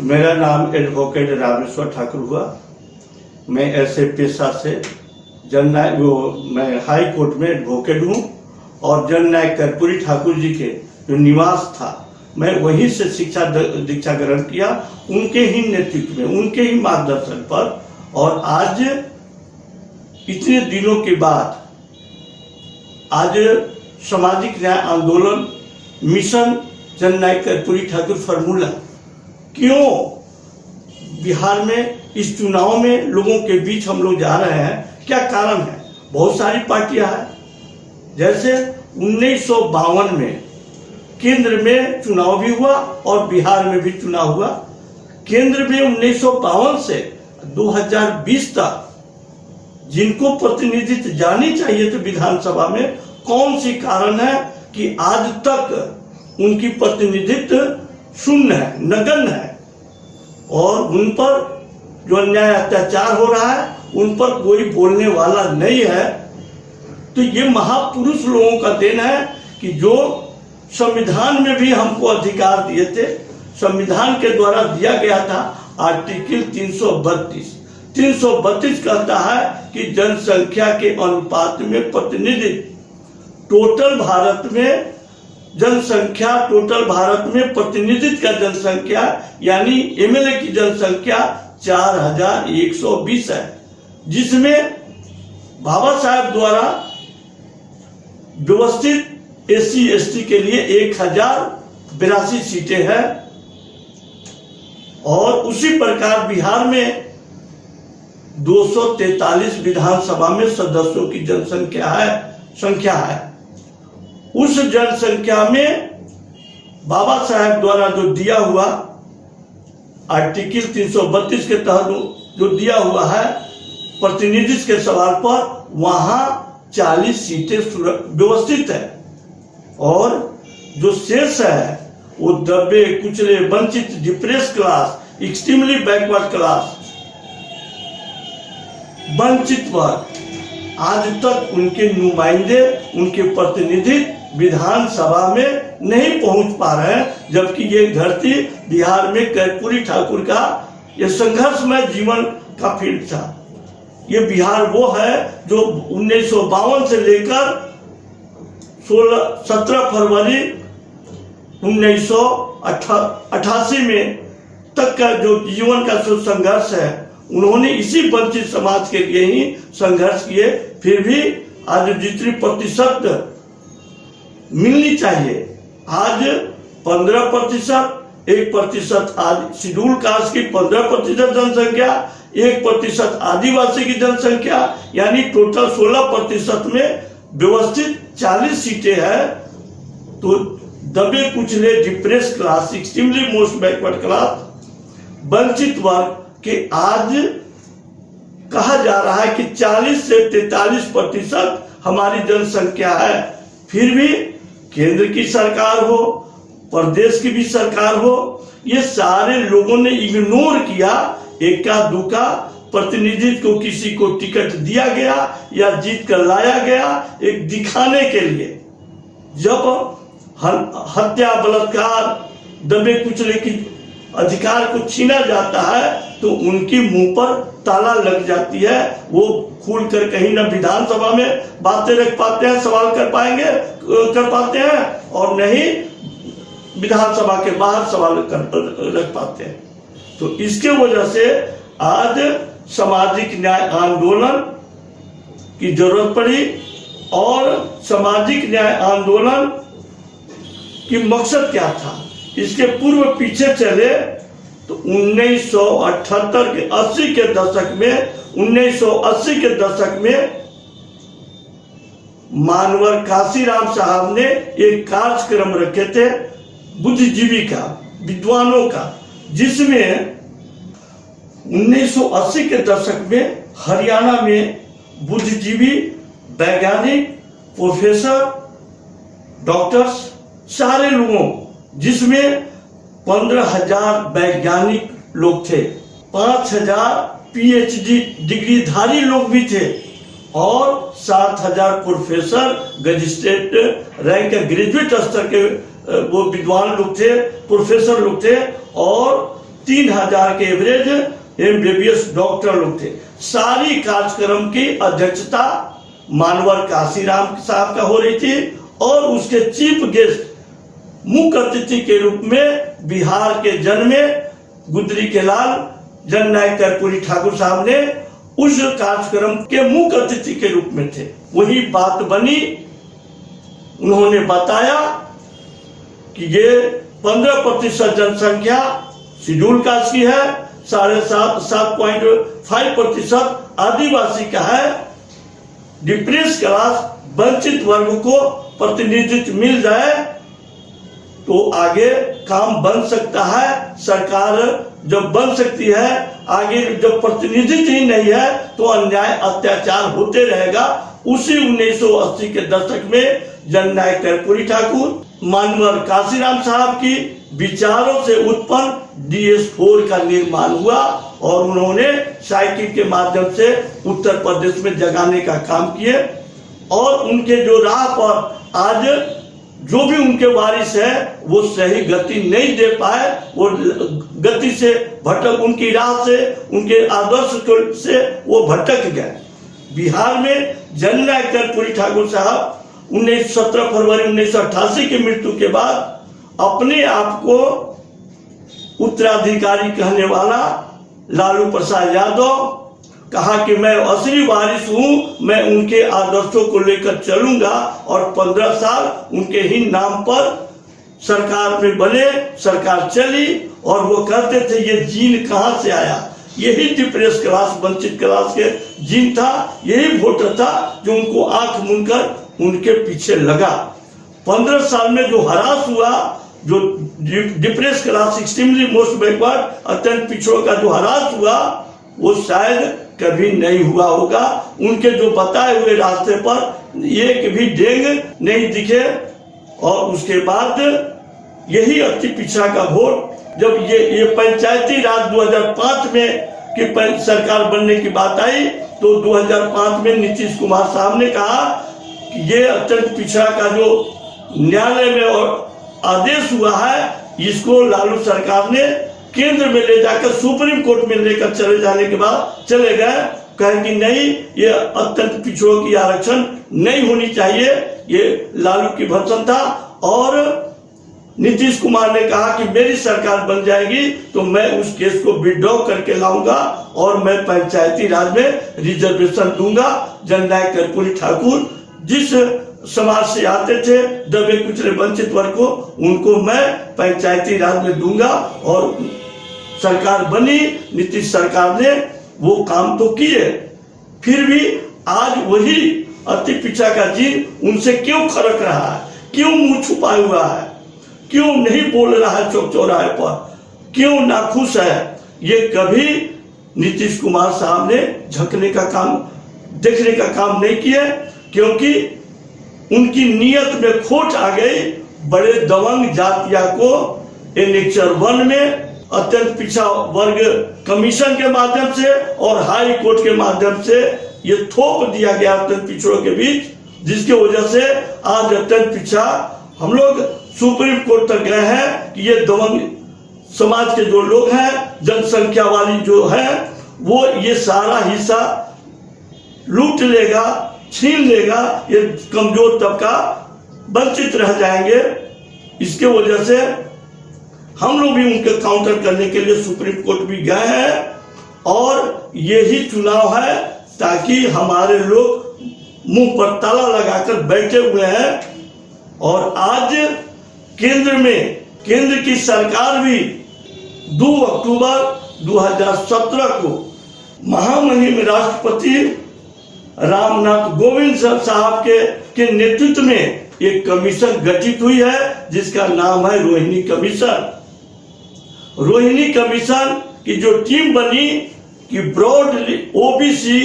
मेरा नाम एडवोकेट रामेश्वर ठाकुर हुआ। मैं ऐसे पेशा से मैं हाई कोर्ट में एडवोकेट हूँ और जननायक कर्पूरी ठाकुर जी के जो निवास था मैं वहीं से शिक्षा दीक्षा ग्रहण किया, उनके ही नेतृत्व में, उनके ही मार्गदर्शन पर। और आज इतने दिनों के बाद आज सामाजिक न्याय आंदोलन मिशन जननायक कर्पूरी ठाकुर फॉर्मूला क्यों बिहार में इस चुनाव में लोगों के बीच हम लोग जा रहे हैं, क्या कारण है? बहुत सारी पार्टियां हैं। जैसे 1952 में केंद्र में चुनाव भी हुआ और बिहार में भी चुनाव हुआ। केंद्र में 1952 से 2020 तक जिनको प्रतिनिधित्व जानी चाहिए तो विधानसभा में, कौन सी कारण है कि आज तक उनकी प्रतिनिधित्व शून्य है, नगण्य है और उन पर जो अन्याय अत्याचार हो रहा है उन पर कोई बोलने वाला नहीं है। तो ये महापुरुष लोगों का देन है कि जो संविधान में भी हमको अधिकार दिए थे, संविधान के द्वारा दिया गया था। आर्टिकल 332 कहता है कि जनसंख्या के अनुपात में प्रतिनिधित्व टोटल भारत में प्रतिनिधित्व का जनसंख्या यानी एमएलए की जनसंख्या 4120 है, जिसमें बाबा साहब द्वारा व्यवस्थित एससी एसटी के लिए 1082 सीटें हैं। और उसी प्रकार बिहार में 243 विधानसभा में सदस्यों की संख्या है। उस जनसंख्या में बाबा साहब द्वारा जो दिया हुआ आर्टिकल 332 के तहत जो दिया हुआ है प्रतिनिधित्व के सवाल पर, वहां 40 सीटें व्यवस्थित है और जो शेष है वो दबे कुचले वंचित depress class, extremely backward class, वंचित वर्ग, आज तक उनके नुमाइंदे, उनके प्रतिनिधि विधानसभा में नहीं पहुंच पा रहे हैं। जबकि ये धरती बिहार में कर्पूरी ठाकुर का ये संघर्षमय जीवन का फील्ड था। ये बिहार वो है जो 1952 से लेकर 17 फरवरी 1988 में तक का जो जीवन का जो संघर्ष है, उन्होंने इसी वंचित समाज के लिए ही संघर्ष किए। फिर भी आज जितनी प्रतिशत मिलनी चाहिए, आज 15%, 1% आज शेड्यूल कास्ट की 15% जनसंख्या, 1% आदिवासी की जनसंख्या, यानी टोटल 16% में व्यवस्थित 40 सीटें हैं। तो दबे कुचले depress class, extremely most backward class, वंचित वर्ग के आज कहा जा रहा है कि 40 से 43% हमारी जनसंख्या है। फिर भी केंद्र की सरकार हो, प्रदेश की भी सरकार हो, ये सारे लोगों ने इग्नोर किया। एका दुका प्रतिनिधित्व को किसी को टिकट दिया गया या जीत कर लाया गया एक दिखाने के लिए। जब हत्या, बलात्कार, दबे कुचले की अधिकार को छीना जाता है तो उनकी मुंह पर ताला लग जाती है। वो खुल कर कहीं ना विधानसभा में बातें रख पाते हैं, सवाल कर पाते हैं और नहीं विधानसभा के बाहर सवाल रख पाते हैं। तो इसके वजह से आज सामाजिक न्याय आंदोलन की जरूरत पड़ी। और सामाजिक न्याय आंदोलन की मकसद क्या था, इसके पूर्व पीछे चले तो 1978 के 80 के दशक में मानवर काशीराम साहब ने एक कार्यक्रम रखे थे बुद्धिजीवी का, विद्वानों का, जिसमें 1980 के दशक में हरियाणा में बुद्धिजीवी, वैज्ञानिक, प्रोफेसर, डॉक्टर्स, सारे लोगों, जिसमें 15,000 वैज्ञानिक लोग थे, 5,000 पीएचडी डिग्रीधारी लोग भी थे और 7,000 प्रोफेसर, मजिस्ट्रेट रैंक ग्रेजुएट स्तर के वो विद्वान लोग थे, प्रोफेसर लोग थे और 3000 के एवरेज MBBS डॉक्टर लोग थे। सारी कार्यक्रम की अध्यक्षता मानवर काशीराम साहब का हो रही थी और उसके चीफ गेस्ट मुख्य अतिथि के रूप में बिहार के जन्मे गुदरी के लाल जननायक कर्पूरी ठाकुर साहब ने उस कार्यक्रम के मुख्य अतिथि के रूप में थे। वही बात बनी, उन्होंने बताया कि ये 15% जनसंख्या शेड्यूल कास्ट की है, 7.5% आदिवासी का है, डिप्रेस क्लास वंचित वर्ग को प्रतिनिधित्व मिल जाए तो आगे काम बन सकता है। सरकार जब बन सकती है, आगे जब प्रतिनिधित्व ही नहीं है तो अन्याय अत्याचार होते रहेगा। उसी 1980 के दशक में जननायक कर्पूरी ठाकुर, मानवर काशीराम साहब की विचारों से उत्पन्न DS4 का निर्माण हुआ और उन्होंने साइकिल के माध्यम से उत्तर प्रदेश में जगाने का काम किए और उनके जो राह पर आज जो भी उनके वारिस है वो सही गति नहीं दे पाए, वो गति से भटक, उनकी राह से, उनके आदर्श से वो भटक गए। बिहार में जननायक कर्पूरी ठाकुर साहब 17 फरवरी 1988 की मृत्यु के बाद अपने आप को उत्तराधिकारी कहने वाला लालू प्रसाद यादव कहा कि मैं असली वारिस हूं, मैं उनके आदर्शों को लेकर चलूंगा और 15 साल उनके ही नाम पर सरकार में बने, सरकार चली और वो कहते थे ये जीन कहां से आया, यही डिप्रेस क्लास वंचित क्लास के जीन था, यही वोटर था जो उनको आंख मूंदकर उनके पीछे लगा। 15 साल में जो हरास हुआ, जो depress class extremely most backward अत्यंत पिछड़ों का जो हरास हुआ वो शायद कभी नहीं हुआ होगा। उनके जो बताए हुए रास्ते पर एक भी डेंग नहीं दिखे और उसके बाद यही अति पिछड़ा का वोट, जब ये पंचायती राज 2005 में की सरकार बनने की बात आई तो 2005 में नीतीश कुमार साहब ने कहा कि ये अत्यंत पिछड़ा का जो न्यायालय में और आदेश हुआ है, इसको लालू सरकार ने केंद्र में ले जाकर सुप्रीम कोर्ट में लेकर चले जाने के बाद चले गए, कहे कि नहीं ये अत्यंत पिछड़ों की आरक्षण नहीं होनी चाहिए, ये लालू की भर्सन था। और नीतीश कुमार ने कहा कि मेरी सरकार बन जाएगी तो मैं उस केस को विड्रॉ करके लाऊंगा और मैं पंचायती राज में रिजर्वेशन दूंगा। जननायक कर्पूरी ठाकुर जिस समाज से आते थे, दबे कुचले वंचित वर्ग को, उनको मैं पंचायती राज में दूंगा और सरकार बनी। नीतीश सरकार ने वो काम तो किए, फिर भी आज वही अति पिछड़ा का जीन उनसे क्यों खरक रहा है, क्यों मुंह छुपाया हुआ है, क्यों नहीं बोल रहा है चौक चौराहे पर, क्यों नाखुश है, ये कभी नीतीश कुमार साहब ने झकने का काम, देखने का काम नहीं किया, क्योंकि उनकी नीयत में खोट आ गई। बड़े दबंग जातिया को एनेक्चर 1 में अत्यंत पिछड़ा वर्ग कमीशन के माध्यम से और हाई कोर्ट के माध्यम से ये थोप दिया गया अत्यंत पिछड़ों के बीच, जिसकी वजह से आज अत्यंत पिछड़ा हम लोग सुप्रीम कोर्ट तक गए हैं कि ये दबंग समाज के जो लोग हैं, जनसंख्या वाली जो है, वो ये सारा हिस्सा लूट लेगा, छीन लेगा, ये कमजोर तबका वंचित रह जाएंगे। इसके वजह से हम लोग भी उनके काउंटर करने के लिए सुप्रीम कोर्ट भी गए हैं और यही चुनाव है ताकि हमारे लोग मुंह पर ताला लगाकर बैठे हुए हैं। और आज केंद्र की सरकार भी 2 अक्टूबर 2017 को महामहिम राष्ट्रपति रामनाथ कोविंद साहब के नेतृत्व में एक कमीशन गठित हुई है जिसका नाम है रोहिणी कमीशन। रोहिणी कमीशन की जो टीम बनी कि ब्रॉड ओबीसी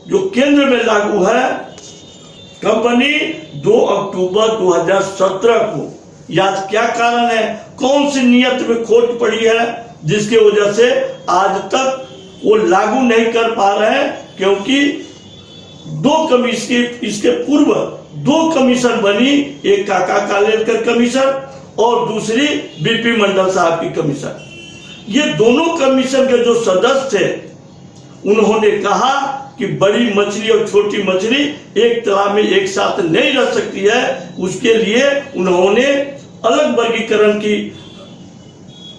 जो केंद्र में लागू है, कब बनी? 2 अक्टूबर 2017 को। याद क्या कारण है, कौन सी नियत में खोट पड़ी है जिसकी वजह से आज तक वो लागू नहीं कर पा रहे हैं? क्योंकि इसके पूर्व 2 कमीशन बनी, एक काका कालेलकर कमीशन और दूसरी बीपी मंडल साहब की कमीशन। ये दोनों कमीशन के जो सदस्य थे उन्होंने कहा कि बड़ी मछली और छोटी मछली एक तालाब में एक साथ नहीं रह सकती है। उसके लिए उन्होंने अलग वर्गीकरण की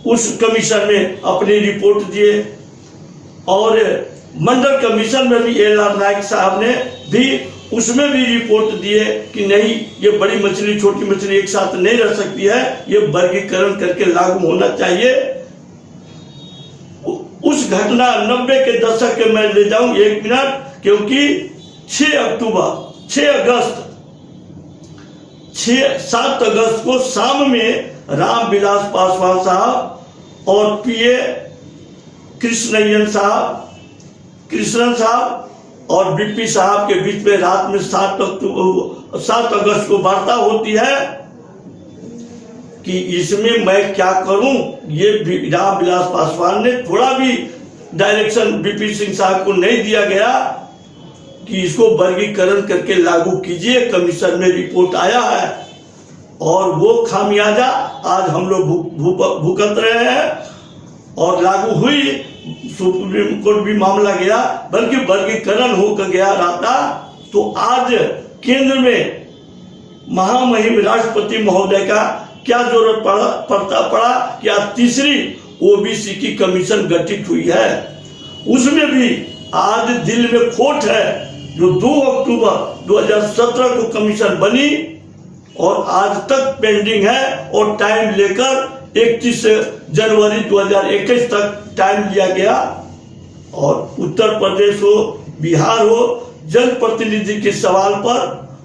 उस कमीशन में अपनी रिपोर्ट दिए और मंडल कमीशन में भी एल.आर. नायक साहब ने भी उसमें भी रिपोर्ट दिए कि नहीं, ये बड़ी मछली छोटी मछली एक साथ नहीं रह सकती है, ये वर्गीकरण करके लागू होना चाहिए। उस घटना 90 के दशक के मैं ले जाऊं 1 मिनट, क्योंकि 7 अगस्त को शाम में रामविलास पासवान साहब और पीए कृष्णन साहब और बीपी साहब के बीच में रात में 7 अगस्त को वार्ता होती है कि इसमें मैं क्या करूं। ये रामविलास पासवान ने थोड़ा भी डायरेक्शन बीपी सिंह साहब को नहीं दिया गया कि इसको वर्गीकरण करके लागू कीजिए। कमीशन में रिपोर्ट आया है और वो खामियाजा आज हम लोग भुगत रहे हैं और लागू हुई, सुप्रीम कोर्ट भी मामला गया, बल्कि वर्गीकरण होकर गया रहता तो आज केंद्र में महामहिम राष्ट्रपति महोदय का क्या जरूरत पड़ा कि आज तीसरी ओबीसी की कमीशन गठित हुई है। उसमें भी आज दिल में खोट है जो 2 अक्टूबर 2017 को कमीशन बनी और आज तक पेंडिंग है और टाइम लेकर 31 जनवरी 2021 तक टाइम लिया गया। और उत्तर प्रदेश हो, बिहार हो, जनप्रतिनिधि के सवाल पर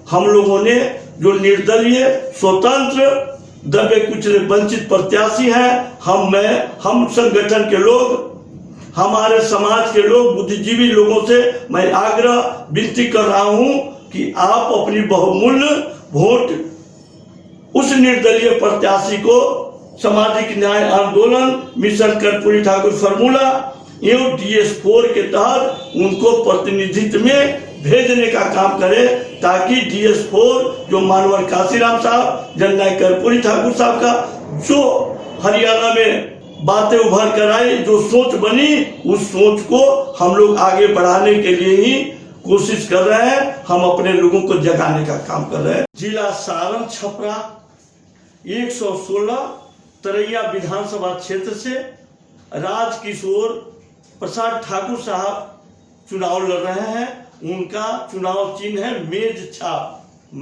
हम लोगों ने जो निर्दलीय स्वतंत्र दबे कुचले वंचित प्रत्याशी हैं, हम संगठन के लोग, हमारे समाज के लोग, बुद्धिजीवी लोगों से मैं आग्रह विनती कर रहा हूं कि आप अपनी बहुमूल्य वोट उस निर्दलीय प्रत्याशी को सामाजिक न्याय आंदोलन मिशन कर्पूरी ठाकुर फॉर्मूला एवं DS4 के तहत उनको प्रतिनिधित्व में भेजने का काम करे, ताकि DS4 जो मानवर काशीराम साहब, जननायक कर्पूरी ठाकुर साहब का जो हरियाणा में बातें उभर कर आई, जो सोच बनी, उस सोच को हम लोग आगे बढ़ाने के लिए ही कोशिश कर रहे हैं। हम अपने लोगों को जगाने का काम कर रहे हैं। जिला सारण छपरा 116 तरैया विधानसभा क्षेत्र से राजकिशोर प्रसाद ठाकुर साहब चुनाव लड़ रहे हैं। उनका चुनाव चिन्ह है मेज छाप।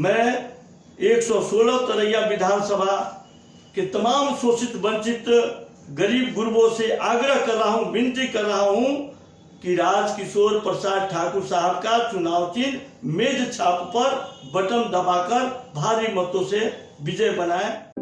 मैं 116 तरैया विधानसभा के तमाम शोषित वंचित गरीब गुरबों से आग्रह कर रहा हूं, विनती कर रहा हूं कि राजकिशोर प्रसाद ठाकुर साहब का चुनाव चिन्ह मेज छाप पर बटन दबाकर भारी मतों से विजय बनाएं।